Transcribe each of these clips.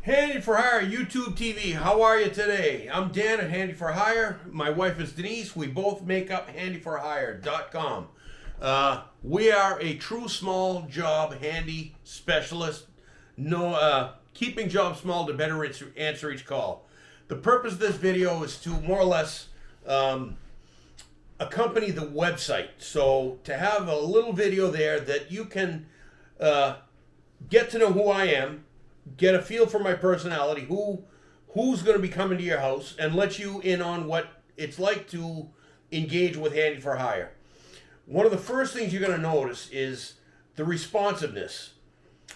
Handy for Hire YouTube TV. How are you today? I'm Dan at Handy for Hire. My wife is Denise. We both make up handyforhire.com. We are a true small job handy specialist. No, keeping jobs small to better answer each call. The purpose of this video is to more or less accompany the website. So to have a little video there that you can get to know who I am, get a feel for my personality, who's going to be coming to your house, and let you in on what it's like to engage with Handy for Hire. One of the first things you're going to notice is the responsiveness.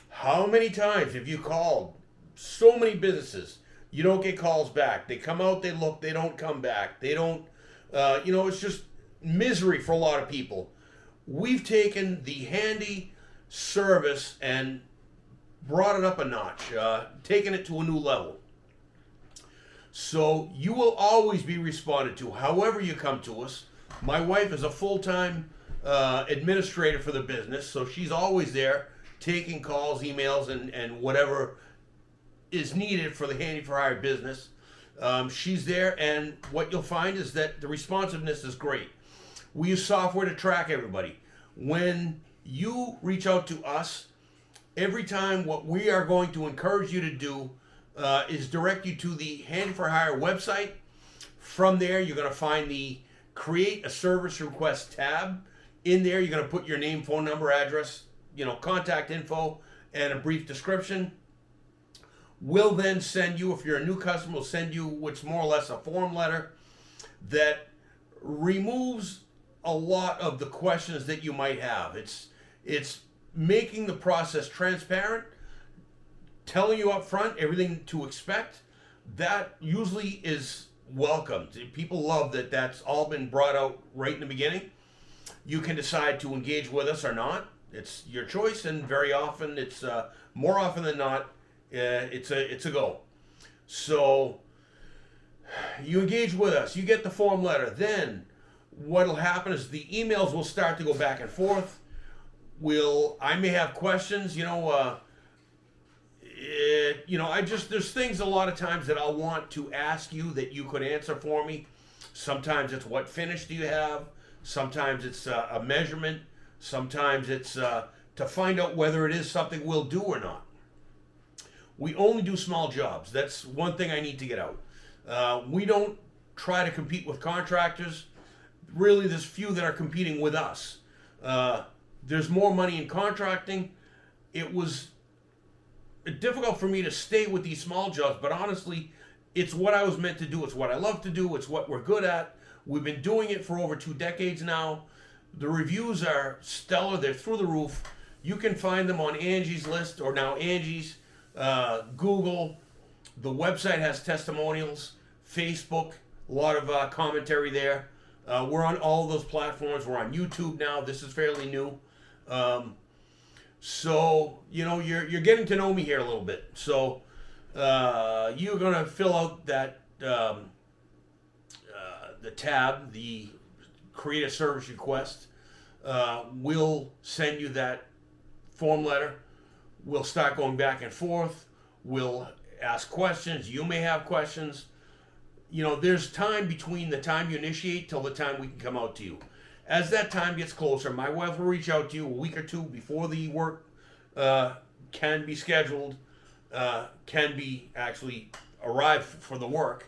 How many times have you called so many businesses, you don't get calls back? They come out, they look, they don't come back. They don't, it's just misery for a lot of people. We've taken the Handy service and brought it up a notch, taken it to a new level. So you will always be responded to, however you come to us. My wife is a full-time administrator for the business, so she's always there taking calls, emails, and whatever is needed for the Handy for Hire business. She's there, and what you'll find is that the responsiveness is great. We use software to track everybody. When you reach out to us, every time, what we are going to encourage you to do is direct you to the Handy for Hire website. From there, you're going to find the Create a Service Request tab. In there, you're going to put your name, phone number, address, contact info, and a brief description. We'll then send you, if you're a new customer, we'll send you what's more or less a form letter that removes a lot of the questions that you might have. It's making the process transparent, telling you up front everything to expect. That usually is welcomed. People love that that's all been brought out right in the beginning. You can decide to engage with us or not. It's your choice, and very often it's more often than not it's a go. So you engage with us, you get the form letter. Then what'll happen is the emails will start to go back and forth. I may have questions, there's things a lot of times that I'll want to ask you that you could answer for me. Sometimes it's what finish do you have? Sometimes it's a measurement. Sometimes it's to find out whether it is something we'll do or not. We only do small jobs. That's one thing I need to get out. We don't try to compete with contractors. Really, there's few that are competing with us. There's more money in contracting. It was difficult for me to stay with these small jobs, but honestly, it's what I was meant to do. It's what I love to do. It's what we're good at. We've been doing it for over 2 decades now. The reviews are stellar. They're through the roof. You can find them on Angie's List, or now Angie's, Google. The website has testimonials, Facebook, a lot of commentary there. We're on all of those platforms. We're on YouTube now. This is fairly new. So, you're getting to know me here a little bit. So, you're going to fill out that, the tab, the Create a Service Request. We'll send you that form letter. We'll start going back and forth. We'll ask questions. You may have questions. There's time between the time you initiate till the time we can come out to you. As that time gets closer, my wife will reach out to you a week or two before the work can be scheduled, can be actually arrive for the work.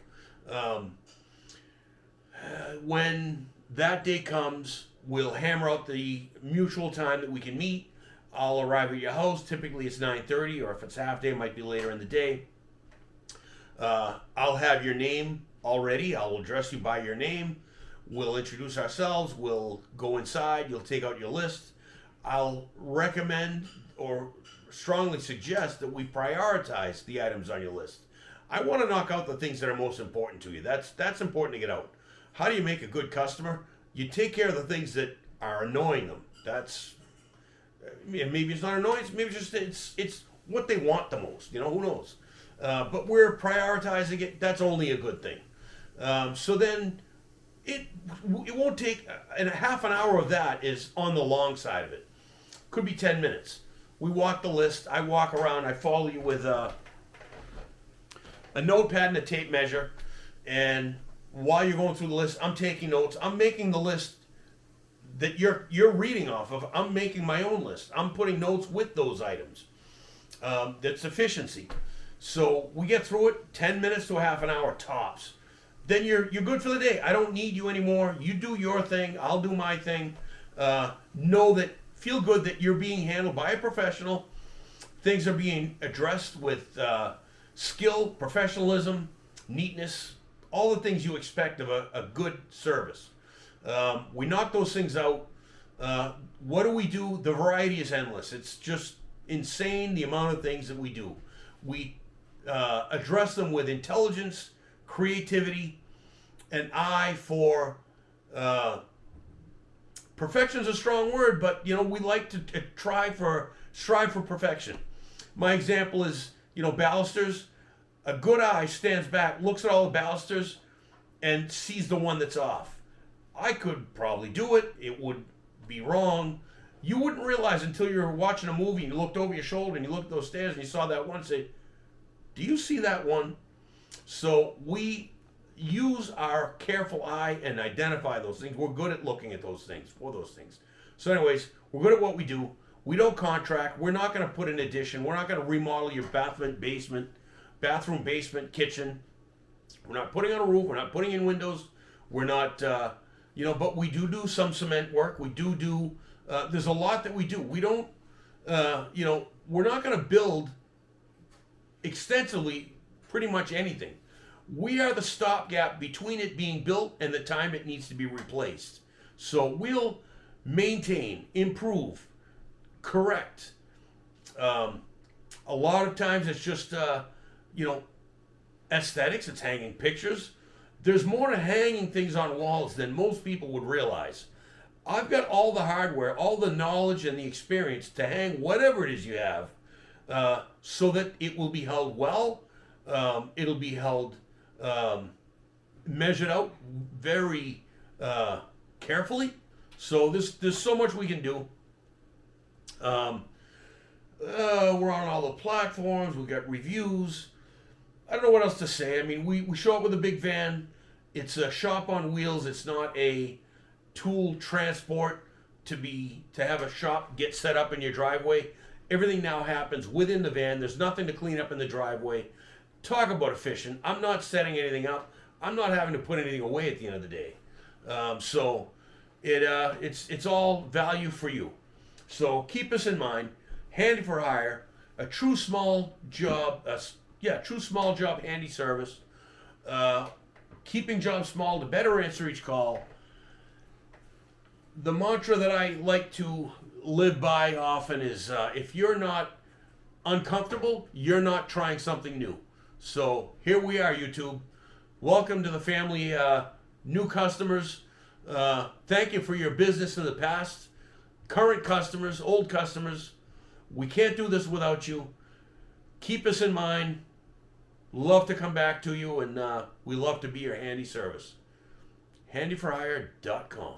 When that day comes, we'll hammer out the mutual time that we can meet. I'll arrive at your house. Typically it's 9:30, or if it's half day, it might be later in the day. I'll have your name already. I'll address you by your name. We'll introduce ourselves. We'll go inside. You'll take out your list. I'll recommend or strongly suggest that we prioritize the items on your list. I want to knock out the things that are most important to you. That's important to get out. How do you make a good customer? You take care of the things that are annoying them. Maybe it's not annoyance. Maybe it's what they want the most. Who knows? But we're prioritizing it. That's only a good thing. So then it won't take, and a half an hour of that is on the long side of it. Could be 10 minutes. We walk the list. I walk around. I follow you with a notepad and a tape measure, and while you're going through the list, I'm taking notes. I'm making the list that you're reading off of. I'm making my own list. I'm putting notes with those items. That's efficiency. So we get through it 10 minutes to a half an hour tops. Then you're good for the day. I don't need you anymore. You do your thing. I'll do my thing. Feel good that you're being handled by a professional. Things are being addressed with skill, professionalism, neatness, all the things you expect of a good service. We knock those things out. What do? The variety is endless. It's just insane the amount of things that we do. We address them with intelligence, creativity, an eye for perfection's a strong word, but we like to strive for perfection. My example is balusters. A good eye stands back, looks at all the balusters, and sees the one that's off. I could probably do it. It would be wrong. You wouldn't realize until you're watching a movie and you looked over your shoulder and you looked at those stairs and you saw that one and say, do you see that one? So we use our careful eye and identify those things. We're good at looking at those things, for those things. So anyways, we're good at what we do. We don't contract. We're not going to put an addition. We're not going to remodel your bathroom, basement, kitchen. We're not putting on a roof. We're not putting in windows. We're not, but we do some cement work. We do, there's a lot that we do. We don't, we're not going to build extensively pretty much anything. We are the stopgap between it being built and the time it needs to be replaced. So we'll maintain, improve, correct. A lot of times it's just, aesthetics. It's hanging pictures. There's more to hanging things on walls than most people would realize. I've got all the hardware, all the knowledge and the experience to hang whatever it is you have, so that it will be held well. It'll be held measured out very carefully. So there's so much we can do. We're on all the platforms. We've got reviews. I don't know what else to say. I mean, we show up with a big van. It's a shop on wheels. It's not a tool transport to have a shop get set up in your driveway. Everything now happens within the van. There's nothing to clean up in the driveway. Talk about efficient. I'm not setting anything up. I'm not having to put anything away at the end of the day. So it's all value for you. So keep us in mind. Handy for hire, a true small job, handy service. Keeping jobs small to better answer each call. The mantra that I like to live by often is, if you're not uncomfortable, you're not trying something new. So here we are, YouTube. Welcome to the family. New customers, thank you for your business in the past. Current customers, old customers, we can't do this without you. Keep us in mind. Love to come back to you, and we love to be your handy service. handyforhire.com